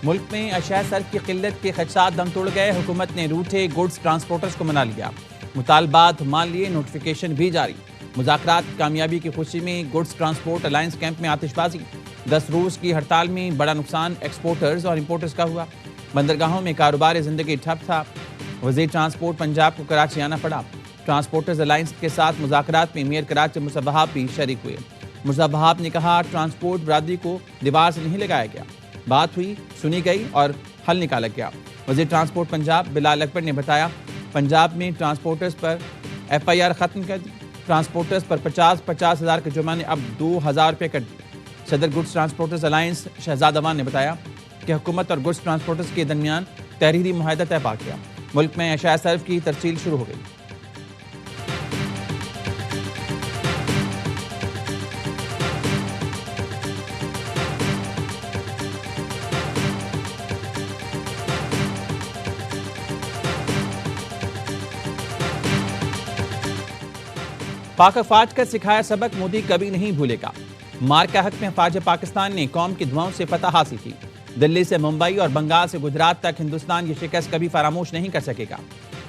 मुल्क में अशिया सर्फ की किल्लत के खदशात दम तोड़ गए। हुकूमत ने रूठे गुड्स ट्रांसपोर्टर्स को मना लिया, मुतालबात मान लिए, नोटिफिकेशन भी जारी। मुज़ाकरात कामयाबी की खुशी में गुड्स ट्रांसपोर्ट अलायंस कैंप में आतिशबाजी। 10 रोज़ की हड़ताल में बड़ा नुकसान एक्सपोर्टर्स और इंपोर्टर्स का हुआ। बंदरगाहों में कारोबार ज़िंदगी ठप था। वज़ीर ट्रांसपोर्ट पंजाब को कराची आना पड़ा। ट्रांसपोर्टर्स अलायंस के साथ मुज़ाकरात में मेयर कराची मुसब्बहाब भी शरीक हुए। मुसब्बहाब ने कहा, ट्रांसपोर्ट बरादरी को दीवार से नहीं लगाया गया, बात हुई, सुनी गई और हल निकाला गया। वज़ीर ट्रांसपोर्ट पंजाब बिलाल अकबर ने बताया, पंजाब में ट्रांसपोर्टर्स पर FIR ख़त्म कर दी। ट्रांसपोर्टर्स पर 50-50 हज़ार के जुर्माने अब 2,000 रुपये कर दिए। सदर गुड्स ट्रांसपोर्टर्स अलायंस शहजाद अमान ने बताया कि हुकूमत और गुड्स ट्रांसपोर्टर्स के दरमियान तहरीरी मुआहदा तय पा गया। मुल्क में अशिया सर्फ की तरसील शुरू हो गई। पाक अफवाज का सिखाया सबक मोदी कभी नहीं भूलेगा। मार के हक में अफवाज पाकिस्तान ने कौम की दुआओं से फतह हासिल की। दिल्ली से मुंबई और बंगाल से गुजरात तक हिंदुस्तान की शिकस्त कभी फरामोश नहीं कर सकेगा।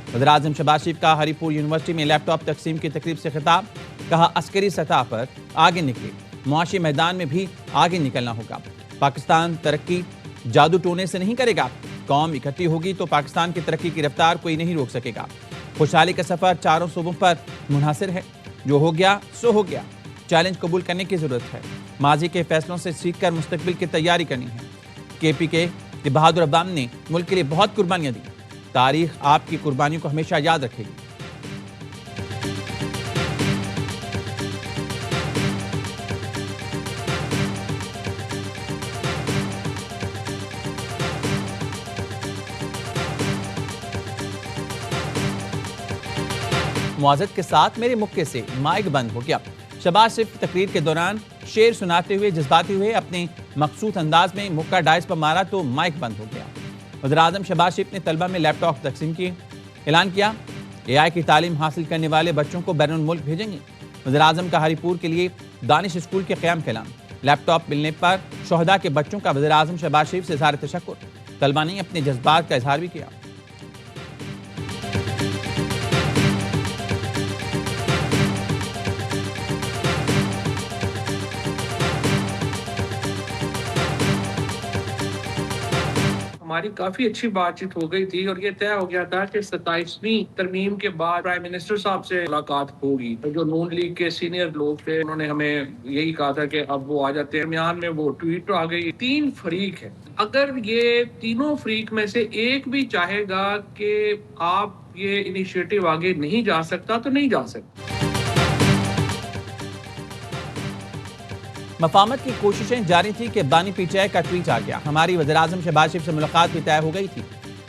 वज़ीर-ए-आज़म शहबाज शरीफ का हरीपुर यूनिवर्सिटी में लैपटॉप तकसीम की तकरीब से खिताब। कहा, अस्करी सतह पर आगे निकले, मुआशी मैदान में भी आगे निकलना होगा। पाकिस्तान तरक्की जादू टोने से नहीं करेगा। कौम इकट्ठी होगी तो पाकिस्तान की तरक्की की रफ्तार कोई नहीं रोक सकेगा। खुशहाली का सफर चारों सूबों पर मुनहसर है। जो हो गया सो हो गया। चैलेंज कबूल करने की जरूरत है। माजी के फैसलों से सीखकर मुस्तकबिल की तैयारी करनी है। KPK के बहादुर अवाम ने मुल्क के लिए बहुत कुर्बानियां दी। तारीख आपकी कुर्बानियों को हमेशा याद रखेगी। मुआज़त के साथ मेरे मुक्के से माइक बंद हो गया। शहबाज शरीफ तकरीर के दौरान शेर सुनाते हुए जज्बाती हुए अपने मखसूस अंदाज में मुक्का डाइस पर मारा तो माइक बंद हो गया। वज़ीर-ए-आज़म शहबाज शरीफ ने तलबा में लैपटॉप तकसीम किए। ऐलान किया, AI की तालीम हासिल करने वाले बच्चों को बैरून मुल्क भेजेंगे। वज़ीर-ए-आज़म का हरीपुर के लिए दानिश स्कूल के क़याम का ऐलान। लैपटॉप मिलने पर शोहदा के बच्चों का वज़ीर-ए-आज़म शहबाज शरीफ से इज़हार तशक्कुर। तलबा ने अपने जज्बात का इजहार भी किया। हमारी काफी अच्छी बातचीत हो गई थी और ये तय हो गया था कि 27वीं तरमीम के बाद प्राइम मिनिस्टर साहब से मुलाकात होगी। तो जो नून लीग के सीनियर लोग थे उन्होंने हमें यही कहा था कि अब वो आ जाते हैं। दरमियान में वो ट्वीट आ गई। 3 फरीक है, अगर ये तीनों फरीक में से एक भी चाहेगा कि आप ये इनिशिएटिव आगे नहीं जा सकता तो नहीं जा सकता। मफामत की कोशिशें जारी थी कि बानी PTI का ट्वीट आ गया। हमारी वज़ीर-ए-आज़म शहबाज शरीफ से मुलाकात भी तय हो गई थी।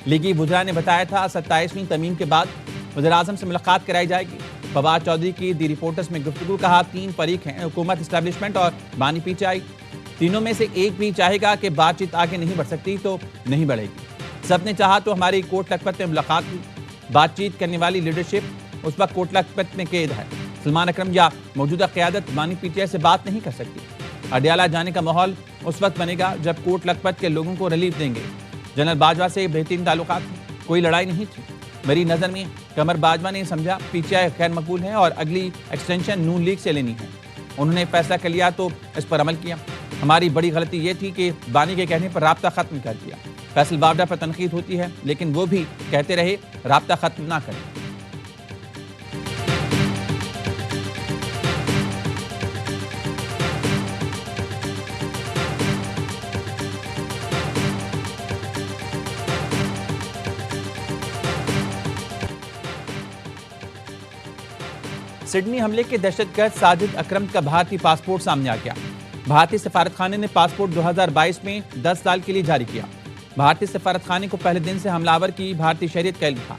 लीगी बुज़रा ने बताया था 27वीं तरमीम के बाद वज़ीर-ए-आज़म से मुलाकात कराई जाएगी। फवाद चौधरी की दी रिपोर्टर्स में गुफ्तगू। कहा, 3 फरीक हैं, हुकूमत, इस्टेब्लिशमेंट और बानी PTI। तीनों में से एक भी चाहेगा कि बातचीत आगे नहीं बढ़ सकती तो नहीं बढ़ेगी। सब ने चाहा तो हमारी कोट लखपत में मुलाकात हुई। बातचीत करने वाली लीडरशिप उस वक्त कोट लखपत में कैद है। सलमान अकरम या मौजूदा क़यादत बानी PTI से बात नहीं कर सकती। अडियाला जाने का माहौल उस वक्त बनेगा जब कोट लखपत के लोगों को रिलीफ देंगे। जनरल बाजवा से बेहतरीन ताल्लुकात थे, कोई लड़ाई नहीं थी। मेरी नज़र में कमर बाजवा ने समझा PTI खैर मकबूल है और अगली एक्सटेंशन नून लीग से लेनी है। उन्होंने फैसला कर लिया तो इस पर अमल किया। हमारी बड़ी गलती ये थी कि बानी के कहने पर राब्ता ख़त्म कर दिया। फैसल बावडा पर तनकीद होती है, लेकिन वो भी कहते रहे राब्ता ख़त्म ना करें। सिडनी हमले के दहशतगर्द साजिद अकरम का भारतीय पासपोर्ट सामने आ गया। भारतीय सफारतखाने ने पासपोर्ट 2022 में 10 साल के लिए जारी किया। भारतीय सफारतखाने को पहले दिन से हमलावर की भारतीय शहरियत का इल्म था।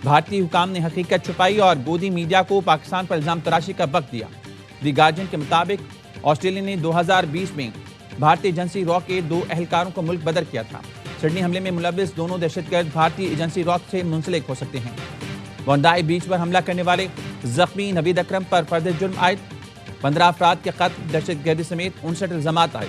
भारतीय हुकाम ने हकीकत छुपाई और गोदी मीडिया को पाकिस्तान पर इल्जाम तराशी का वक्त दिया। दी गार्जियन के मुताबिक ऑस्ट्रेलिया ने 2020 में भारतीय एजेंसी रॉ के 2 एहलकारों को मुल्क बदर किया था। सिडनी हमले में मुलविस दोनों दहशतगर्द भारतीय एजेंसी रॉ से मुंसलिक हो सकते हैं। बोंडाई बीच पर हमला करने वाले जख्मी नवीद अकरम पर फर्द जुर्म आयद। 15 अफराद के कत्ल, दहशतगर्दी समेत 59 इल्जामात आए।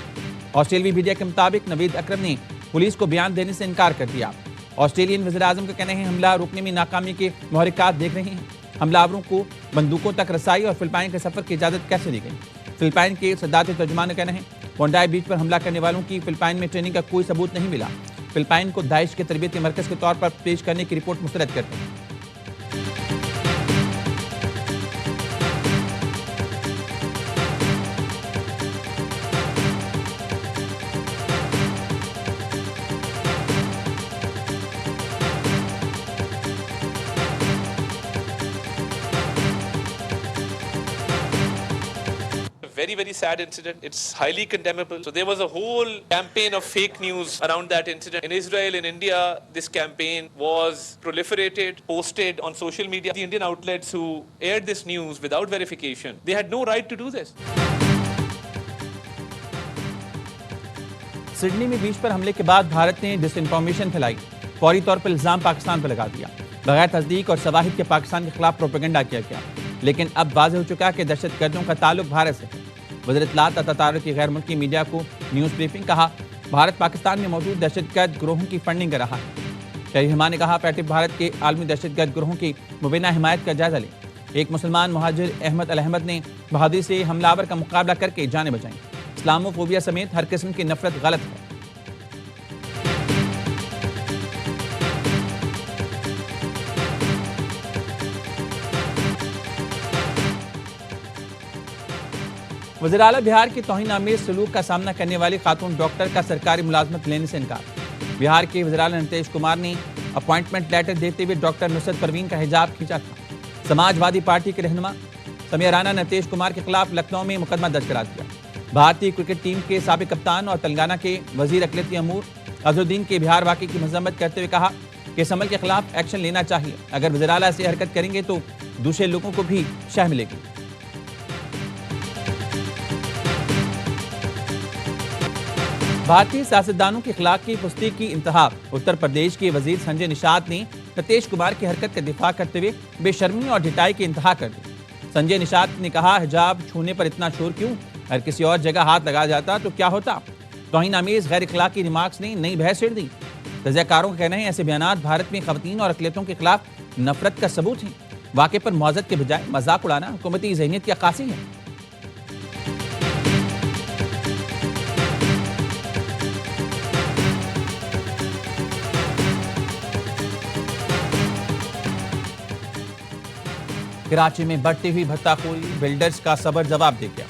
ऑस्ट्रेलियाई मीडिया के मुताबिक नवीद अकरम ने पुलिस को बयान देने से इनकार कर दिया। ऑस्ट्रेलियन वज़ीर-ए-आज़म का कहना है हमला रोकने में नाकामी के मुहर्रिकात देख रहे हैं। हमलावरों को बंदूकों तक रसाई और फिलिपाइन के सफर की इजाजत कैसे दी गई। फिलिपाइन के सदारती तर्जुमान का कहना है बोंडाई बीच पर हमला करने वालों की फिलिपाइन में ट्रेनिंग का कोई सबूत नहीं मिला। फिलिपाइन को दाइश के तरबियती मरकज के तौर पर पेश करने की रिपोर्ट मुस्तरद करते हैं। Very sad incident. It's highly condemnable. So there was a whole campaign of fake news around that incident. In Israel, in India, this campaign was proliferated, posted on social media. The Indian outlets who aired this news without verification, they had no right to do this. Sydney में बीच पर हमले के बाद भारत ने disinformation फैलाई, फौरी तौर पर इल्जाम पाकिस्तान पर लगा दिया। बगैर तस्दीक और शवाहिद के पाकिस्तान के खिलाफ प्रोपेगेंडा किया गया, लेकिन अब वाज़ेह हो चुका कि दहशतगर्दों का ताल्लुक भारत से है। वज़ीर इत्तलात ततारुत की गैर मुल्की मीडिया को न्यूज़ ब्रीफिंग कहा भारत पाकिस्तान में मौजूद दहशतगर्द ग्रोहों की फंडिंग कर रहा है। शहरी ने कहा पैटिव भारत के आलमी दहशतगर्द ग्रोहों की मुबैना हिमायत का जायजा लें। एक मुसलमान मुहाजिर अहमद अल अहमद ने बहादुरी से हमलावर का मुकाबला करके जानें बचाईं। इस्लामोफोबिया समेत हर किस्म की नफरत गलत है। वज़ीर आला बिहार की तौहीन-आमेज़ सलूक का सामना करने वाली खातून डॉक्टर का सरकारी मुलाजमत लेने से इनकार। बिहार के वज़ीर आला नीतीश कुमार ने अपॉइंटमेंट लेटर देते हुए डॉक्टर नुसरत परवीन का हिजाब खींचा था। समाजवादी पार्टी के रहनुमा समीर राणा ने नीतीश कुमार के खिलाफ लखनऊ में मुकदमा दर्ज करा दिया। भारतीय क्रिकेट टीम के साबिक कप्तान और तेलंगाना के वजीर अक़लियती अमूर अज़हरुद्दीन के बिहार वाक़े की मज़म्मत करते हुए कहा कि इस अमल के खिलाफ एक्शन लेना चाहिए। अगर वज़ीर आला ऐसी हरकत करेंगे तो दूसरे लोगों को भी शह मिलेगी। भारतीय सियासतदानों की अखलाकी पुस्ती की इंतहा। उत्तर प्रदेश के वजीर संजय निषाद ने नीतीश कुमार की हरकत का दिफा करते हुए बेशर्मी और ढिठाई की इंतहा कर दी। संजय निषाद ने कहा हिजाब छूने पर इतना शोर क्यों, अगर किसी और जगह हाथ लगाया जाता तो क्या होता। तौहीन-आमेज़ गैर अखलाकी रिमार्क्स ने नई बहस छेड़ दी। तजज़ियाकारों का कहना है ऐसे बयानात भारत में ख़वातीन और अक़लियतों के खिलाफ नफरत का सबूत हैं। वाक़े पर मौज़त के बजाय मजाक उड़ाना हुकूमती ज़हनियत की अक्कासी है। कराची में बढ़ती हुई भत्ताखोरी बिल्डर्स का सबर जवाब दे गया।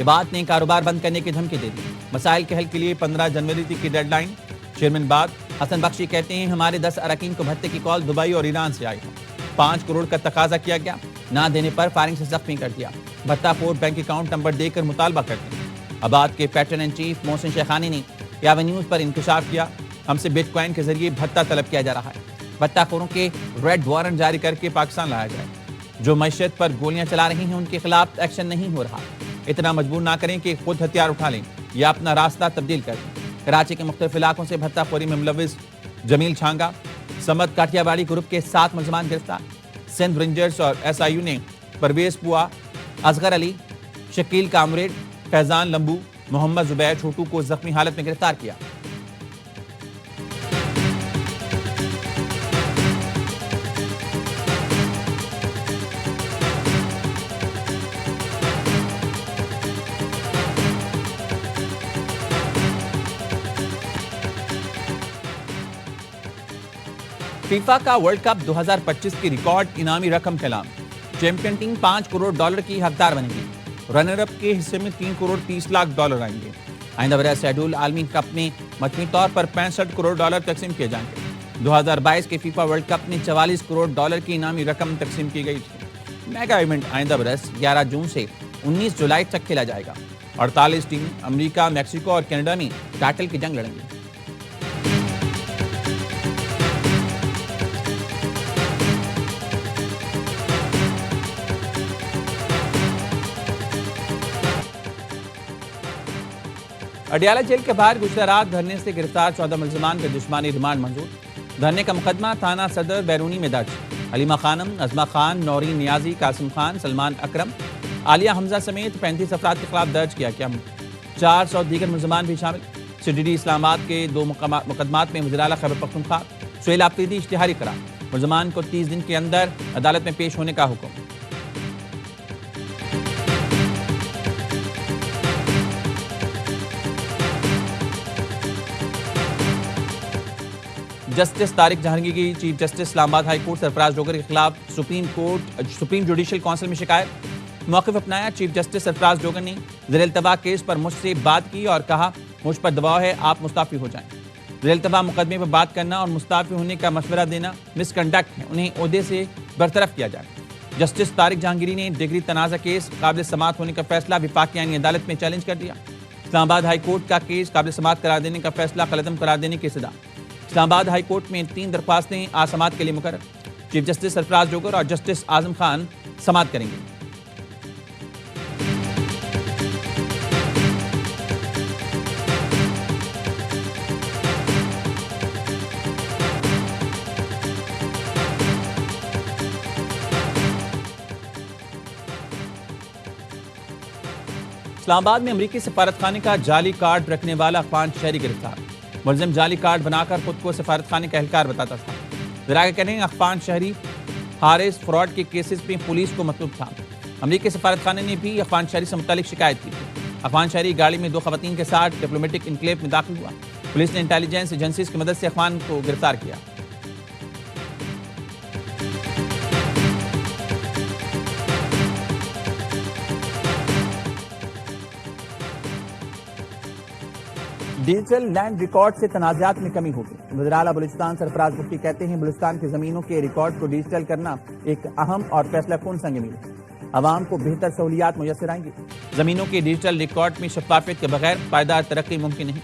इबाद ने कारोबार बंद करने की धमकी दे दी। मसाइल के हल के लिए 15 जनवरी तक की डेडलाइन। चेयरमैन बाद हसन बख्शी कहते हैं हमारे 10 अरकान को भत्ते की कॉल दुबई और ईरान से आई है। 5 करोड़ का तकाजा किया गया, ना देने पर फायरिंग से जख्मी कर दिया। भत्ताखोर बैंक अकाउंट नंबर देकर मुतालबा करते हैं। आबाद के pattern and chief Mohsin Shekhani ने यावा न्यूज़ पर इंकशाफ किया हमसे बिटकॉइन के जरिए भत्ता तलब किया जा रहा है। भत्ताखोरों के रेड वारंट जारी करके पाकिस्तान लाया जाए। जो मैशत पर गोलियां चला रही हैं उनके खिलाफ एक्शन नहीं हो रहा। इतना मजबूर ना करें कि खुद हथियार उठा लें या अपना रास्ता तब्दील कर लें। कराची के मुख्तलिफ इलाकों से भत्ताखोरी में मुलविस जमील छांगा, समद काठियावाड़ी ग्रुप के 7 मुलजमान गिरफ्तार। सिंध रेंजर्स और SIU ने परवेज पुआ, असगर अली, शकील कामरेड, फैजान लंबू, मोहम्मद जुबैर छोटू को जख्मी हालत में गिरफ्तार किया। फीफा का वर्ल्ड कप 2025 की रिकॉर्ड इनामी रकम का ऐलान। चैंपियन टीम $5 करोड़ की हकदार बनेगी। रनर अप के हिस्से में $3 करोड़ 30 लाख आएंगे। आइंदा बरस शेड्यूल आलमी कप में मजमूई तौर पर $65 करोड़ तकसीम किए जाएंगे। 2022 के फीफा वर्ल्ड कप में $44 करोड़ की इनामी रकम तकसीम की गई थी। मेगा इवेंट आइंदा बरस 11 जून से 19 जुलाई तक खेला जाएगा। 48 टीम अमेरिका, मैक्सिको और कनाडा में टाइटल की जंग लड़ेंगी। अडियाला जेल के बाहर गुज़िश्ता रात धरने से गिरफ्तार 14 मुलजमान के दुश्मनी रिमांड मंजूर। धरने का मुकदमा थाना सदर बैरूनी में दर्ज। हलीमा खानम, अजमा खान, नौरीन नियाजी, कासिम खान, सलमान अकरम, आलिया हमजा समेत 35 अफराद के खिलाफ दर्ज किया गया। 400 दीगर मुलजमान भी शामिल। CDD इस्लामाबाद के 2 मुकदमात में वज़ीर आला खैबर पख्तूनख्वा सुहेल आफरीदी इश्तिहारी करार, मुलजमान को 30 दिन के अंदर अदालत में पेश होने का हुक्म। जस्टिस तारिक जहांगीर की chief justice Islamabad high court Sarfaraz Dogar के खिलाफ सुप्रीम जुडिशल काउंसिल में शिकायत। मौक़िफ़ अपनाया। चीफ जस्टिस सरफराज डोगर ने ज़ेर-इल्तवा केस पर मुझसे बात की और कहा मुझ पर दबाव है, आप मुस्ताफ़ी हो जाएं। ज़ेर-इल्तवा मुकदमे पर बात करना और मुस्ताफ़ी होने का मशवरा देना मिसकंडक्ट है, उन्हें ओहदे से बरतरफ किया जाए। जस्टिस तारिक जहांगीरी ने डिग्री तनाज़ा केस काबिल समाअत होने का फैसला वफाकी आईनी अदालत में चैलेंज कर दिया। इस्लामाबाद हाई कोर्ट का केस काबिल समाअत करार देने का फैसला कलअदम करार देने की सदा। इस्लामाबाद हाई कोर्ट में 3 दरख्वास्तें आज समाअत के लिए मुकर्रर। चीफ जस्टिस सरफराज डोगर और जस्टिस आजम खान समाअत करेंगे। इस्लामाबाद में अमरीकी सफारत खाने का जाली कार्ड रखने वाला अफगान शहरी गिरफ्तार। मुलजिम जाली कार्ड बनाकर खुद को सफारत खाने का एहलकार बताता था। ज़रा के कहने अफगान शहरी हारिस फ्रॉड के केसेस में पुलिस को मतलूब था। अमरीकी सफारत खाने ने भी अफगान शहरी से मुतालिक शिकायत की थी। अफगान शहरी गाड़ी में 2 खवातीन के साथ डिप्लोमेटिक इनक्लेव में दाखिल हुआ। पुलिस ने इंटेलिजेंस एजेंसीज की मदद से अफगान को गिरफ्तार किया। डिजिटल लैंड रिकॉर्ड से तनाज़ात में कमी होगी। वज़ीर आला बलूचिस्तान सरफराज मुफ्ती कहते हैं बलूचिस्तान की ज़मीनों के रिकॉर्ड को डिजिटल करना एक अहम और फैसलाकुन संग-मील है। आवाम को बेहतर सहूलियात मुयस्सर आएंगी। ज़मीनों के डिजिटल रिकॉर्ड में शफाफियत के बगैर पायदार तरक्की मुमकिन नहीं।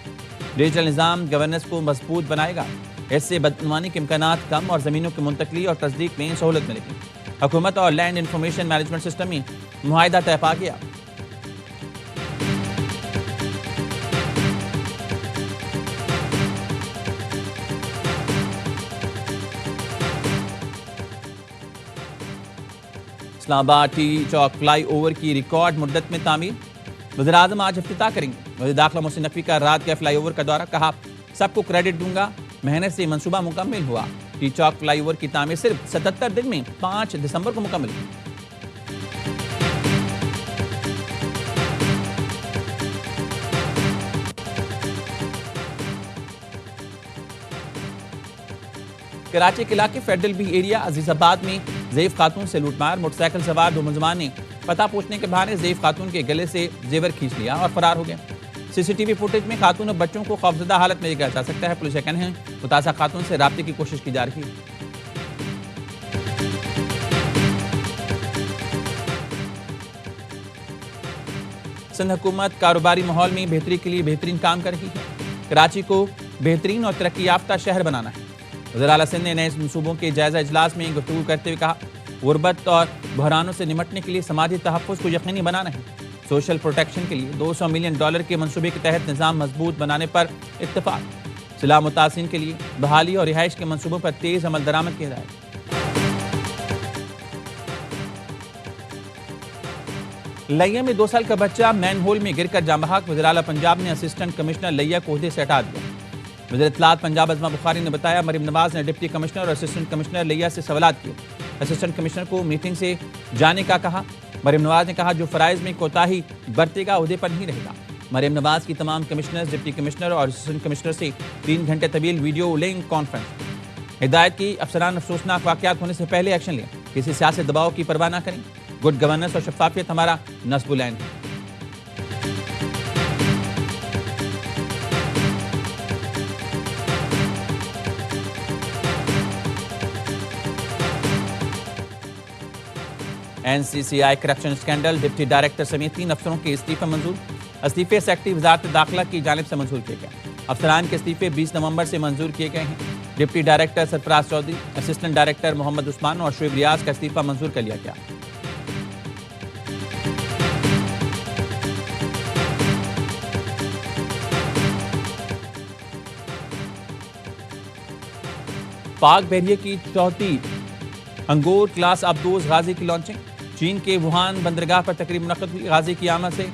डिजिटल निज़ाम गवर्नेंस को मजबूत बनाएगा। इससे बदअमनी के इम्कानात कम और ज़मीनों की मुंतकली और तस्दीक में सहूलत मिलेगी। हुकूमत और लैंड इंफॉर्मेशन मैनेजमेंट सिस्टम में मुआहिदा तय पा गया। इस्लामाबाद टी चौक फ्लाई ओवर की रिकॉर्ड मुद्दत में तामीर। वज़ीर आज़म आज इफ्तिताह करेंगे। वज़ीर दाखिला मोहसिन नकवी का रात के फ्लाई ओवर का दौरा, कहा सबको क्रेडिट दूंगा, मेहनत से मंसूबा मुकम्मल हुआ। टी चौक फ्लाई ओवर की तामीर सिर्फ 77 दिन में 5 दिसंबर को मुकम्मल हुई। कराची के इलाके फेडरल बी एरिया अजीजाबाद में ज़ईफ खातून से लूटमार। मोटरसाइकिल सवार 2 मुलजमान ने पता पूछने के बहाने ज़ईफ खातून के गले से जेवर खींच लिया और फरार हो गए। सीसीटीवी फुटेज में खातून और बच्चों को खौफजदा हालत में देखा जा सकता है। पुलिस का कहना है मुतासा खातून से राब्ते की कोशिश की जा रही है। सिंध हुकूमत कारोबारी माहौल में बेहतरी के लिए बेहतरीन काम कर रही है। कराची को बेहतरीन और तरक्की याफ्ता शहर बनाना है। वज़ीर आला सिंध ने नए मनसूबों के जायजा इजलास में गुफ्तगू करते हुए कहा गुर्बत और बहरानों से निमटने के लिए समाजी तहफ़्फ़ुज़ को यकीनी बनाना है। सोशल प्रोटेक्शन के लिए $200 मिलियन के मनसूबे के तहत निज़ाम मजबूत बनाने पर इत्तफाक। सिला मुतासिन के लिए बहाली और रिहाइश के मनसूबों पर तेज़ अमल दरामद की हिदायत। लिया में 2 साल का बच्चा मैन होल में गिरकर जाम बहक। वज़ीर आला पंजाब ने असिस्टेंट कमिश्नर लिया को ओहदे से हटा दिया। वज़ीर इत्तलात पंजाब अज़मा बुखारी ने बताया मरीम नवाज ने डिप्टी कमिश्नर और असिस्टेंट कमिश्नर लिया से सवालात किए। असिस्टेंट कमिश्नर को मीटिंग से जाने का कहा। मरीम नवाज ने कहा जो फ़राइज़ में कोताही बरतेगा ओहदे पर नहीं रहेगा। मरीम नवाज की तमाम कमिश्नर, डिप्टी कमिश्नर और असिस्टेंट कमिश्नर से 3 घंटे तवील वीडियो लिंक कॉन्फ्रेंस। हिदायत की अफसरान अफसोसनाक वाक़यात होने से पहले एक्शन लें। किसी सियासी दबाव की परवाह न करें। गुड गवर्नेंस और शफाफियत हमारा नस्बुलैन है। NCCI corruption scandal, deputy director समेत 3 अफसरों के इस्तीफे मंजूर। इस्तीफे सेक्रेटरी वजारत दाखिला की जानिब से मंजूर किए गए। अफसरान के इस्तीफे 20 नवंबर से मंजूर किए गए हैं। Deputy director Sarfaraz Chaudhry, assistant director Mohammad Usman और शुएब रियाज का इस्तीफा मंजूर कर लिया गया। पाक बहरिए की चौथी अंगोर क्लास अब्दोज गाजी की लॉन्चिंग। चीन के वुहान बंदरगाह पर तकरीब मुनक़्क़द हुई। गाजी की आमद से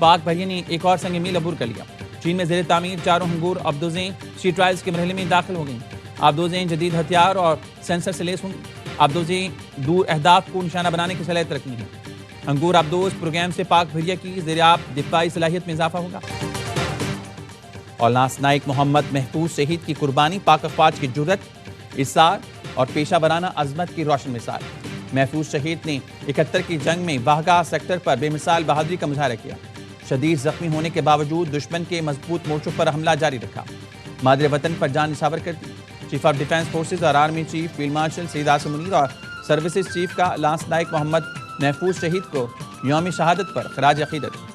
पाक बहरिए ने एक और संग मील अबूर कर लिया। चीन में ज़ेर तामीर चारों हंगूर आबदोज़ें सी ट्रायल्स के मरहले में दाखिल हो गई। आबदोज़ें जदीद हथियार और सेंसर से लेस होंगी। आबदोज़ें दूर अहदाफ को निशाना बनाने की सलाहियत रखती हैं। अंगूर आबदोज़ प्रोग्राम से पाक भरिया की ज़ेरियाब दिफाई सलाहियत में इजाफा होगा। और लांस नाइक मोहम्मद महफूज शहीद की कुर्बानी पाक अफवाज की जुर्रत, इसार और पेशा वराना अजमत की रोशन मिसाल। महफूज शहीद ने 71 की जंग में वाहगा सेक्टर पर बेमिसाल बहादुरी का मुजाहरा किया। शदीद जख्मी होने के बावजूद दुश्मन के मजबूत मोर्चों पर हमला जारी रखा। मादरे वतन पर जान निछावर कर दी। चीफ ऑफ डिफेंस फोर्सेज और army chief field marshal Syed Asim Munir और सर्विसेज चीफ का लांस नाइक मोहम्मद महफूज शहीद को यौम शहादत पर खराज अकीदत।